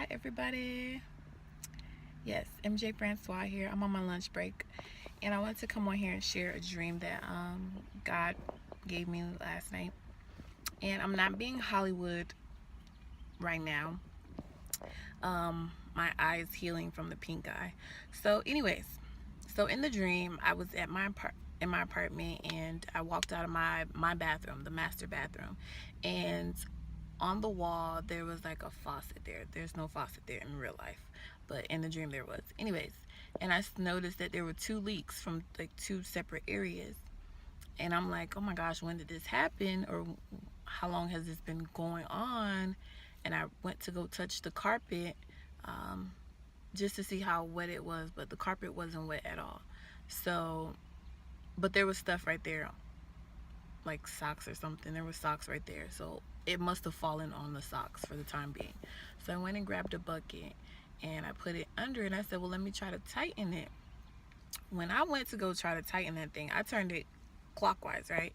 Hi everybody. Yes, MJ Francois here. I'm on my lunch break and I wanted to come on here and share a dream that God gave me last night. And I'm not being Hollywood right now. My eye is healing from the pink eye. So in the dream, I was at in my apartment and I walked out of my bathroom, the master bathroom, and on the wall there was like a faucet there. There's no faucet there in real life, but in the dream there was. Anyways, and I noticed that there were two leaks from like two separate areas. And I'm like, oh my gosh, when did this happen? Or how long has this been going on? And I went to go touch the carpet um, just to see how wet it was, but the carpet wasn't wet at all. So, but there was stuff right there, like socks or something. There was socks right there. So it must have fallen on the socks for the time being. So I went and grabbed a bucket and I put it under it. And I said, well, let me try to tighten it. When I went to go try to tighten that thing, I turned it clockwise, right?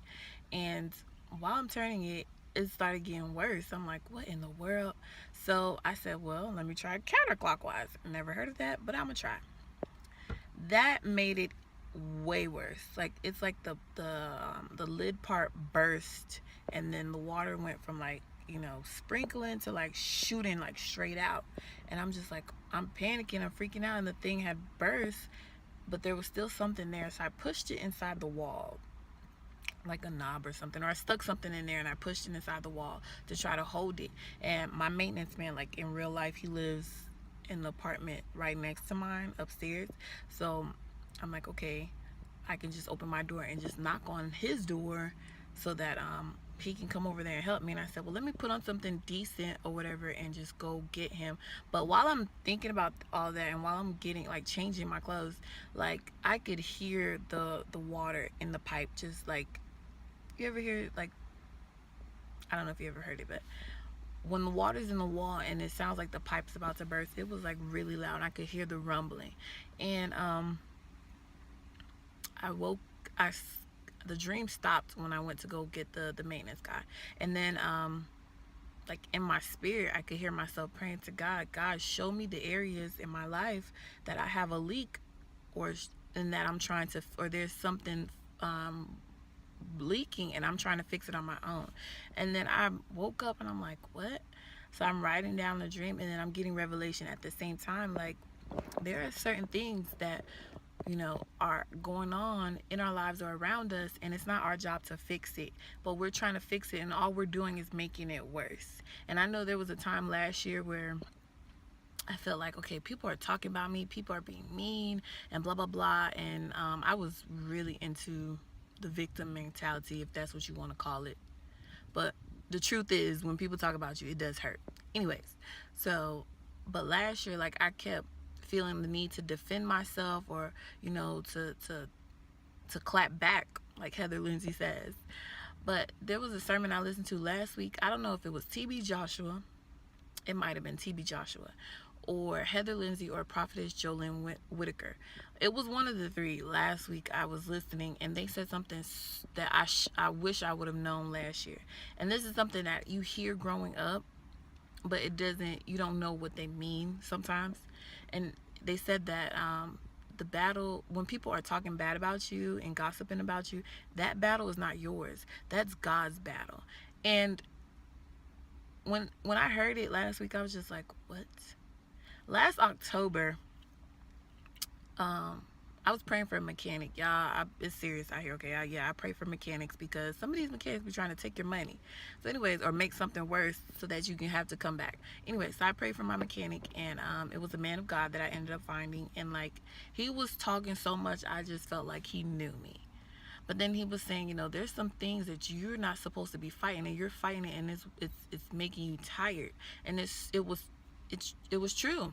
And while I'm turning it, it started getting worse. I'm like, what in the world? So I said, well, let me try counterclockwise. Never heard of that, but I'm gonna try. That made it way worse. Like it's like the lid part burst, and then the water went from like sprinkling to like shooting like straight out. And I'm just like, I'm panicking, I'm freaking out, and the thing had burst, but there was still something there. So I pushed it inside the wall, like a knob or something, or I stuck something in there and I pushed it inside the wall to try to hold it. And my maintenance man, like in real life, he lives in the apartment right next to mine upstairs. So I'm like, okay, I can just open my door and just knock on his door so that he can come over there and help me. And I said, well, let me put on something decent or whatever and just go get him. But while I'm thinking about all that and while I'm getting like changing my clothes, like I could hear the water in the pipe just like, you ever hear like, I don't know if you ever heard it, but when the water's in the wall and it sounds like the pipe's about to burst, it was like really loud and I could hear the rumbling. And I woke I the dream stopped when I went to go get the maintenance guy. And then like in my spirit, I could hear myself praying to God, God, show me the areas in my life that I have a leak, or and that I'm trying to, or there's something leaking and I'm trying to fix it on my own. And then I woke up and I'm like, what? So I'm writing down the dream and then I'm getting revelation at the same time. Like there are certain things that are going on in our lives or around us, and it's not our job to fix it, but we're trying to fix it and all we're doing is making it worse. And I know there was a time last year where I felt like, okay, people are talking about me, people are being mean and blah blah blah. And I was really into the victim mentality, if that's what you want to call it. But the truth is, when people talk about you, it does hurt. Anyways, so but last year, like I kept feeling the need to defend myself, or to clap back, like Heather Lindsay says. But there was a sermon I listened to last week. I don't know if it was TB Joshua. It might have been TB Joshua, or Heather Lindsay, or Prophetess Jolynn Whitaker. It was one of the three. Last week I was listening and they said something that I wish I would have known last year. And this is something that you hear growing up, but you don't know what they mean sometimes. And they said that the battle, when people are talking bad about you and gossiping about you, that battle is not yours. That's God's battle. And when I heard it last week, I was just like, what? Last October, I was praying for a mechanic. Y'all, it's serious out here, okay? I pray for mechanics because some of these mechanics be trying to take your money. So anyways, or make something worse so that you can have to come back. Anyway, so I prayed for my mechanic, and it was a man of God that I ended up finding. And like, he was talking so much, I just felt like he knew me. But then he was saying, there's some things that you're not supposed to be fighting, and you're fighting it, and it's making you tired. And it was true.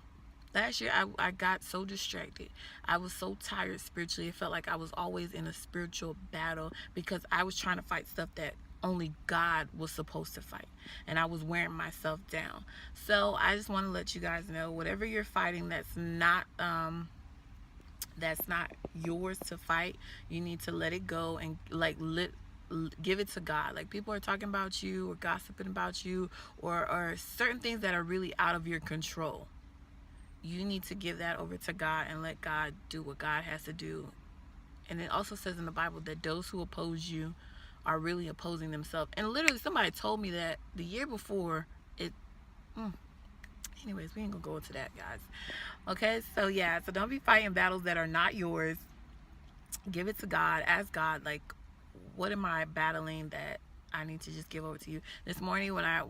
Last year, I got so distracted. I was so tired spiritually. It felt like I was always in a spiritual battle because I was trying to fight stuff that only God was supposed to fight. And I was wearing myself down. So I just want to let you guys know, whatever you're fighting that's not yours to fight, you need to let it go and give it to God. Like, people are talking about you or gossiping about you, or certain things that are really out of your control. You need to give that over to God and let God do what God has to do. And it also says in the Bible that those who oppose you are really opposing themselves. And literally, somebody told me that the year before. It Anyways, we ain't gonna go into that, guys. Okay, so yeah, so don't be fighting battles that are not yours. Give it to God. Ask God, like, what am I battling that I need to just give over to you? This morning, when I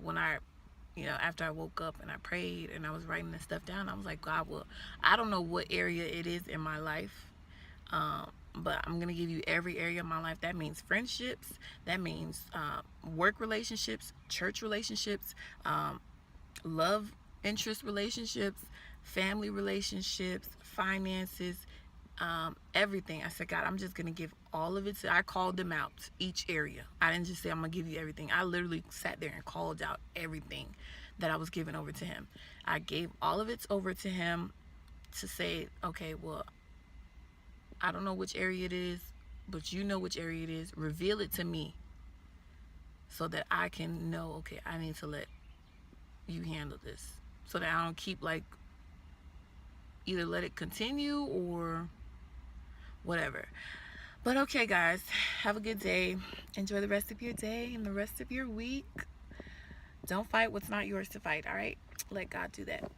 after I woke up and I prayed and I was writing this stuff down, I was like, God, well, I don't know what area it is in my life, but I'm gonna give you every area of my life. That means friendships, that means work relationships, church relationships, love interest relationships, family relationships, finances, everything. I said, God, I'm just gonna give all of it to. I called them out, each area. I didn't just say I'm gonna give you everything. I literally sat there and called out everything that I was giving over to him. I gave all of it over to him to say, okay, well, I don't know which area it is, but you know which area it is. Reveal it to me so that I can know, okay, I need to let you handle this, so that I don't keep, like, either let it continue or whatever. But okay, guys, have a good day. Enjoy the rest of your day and the rest of your week. Don't fight what's not yours to fight, all right? Let God do that.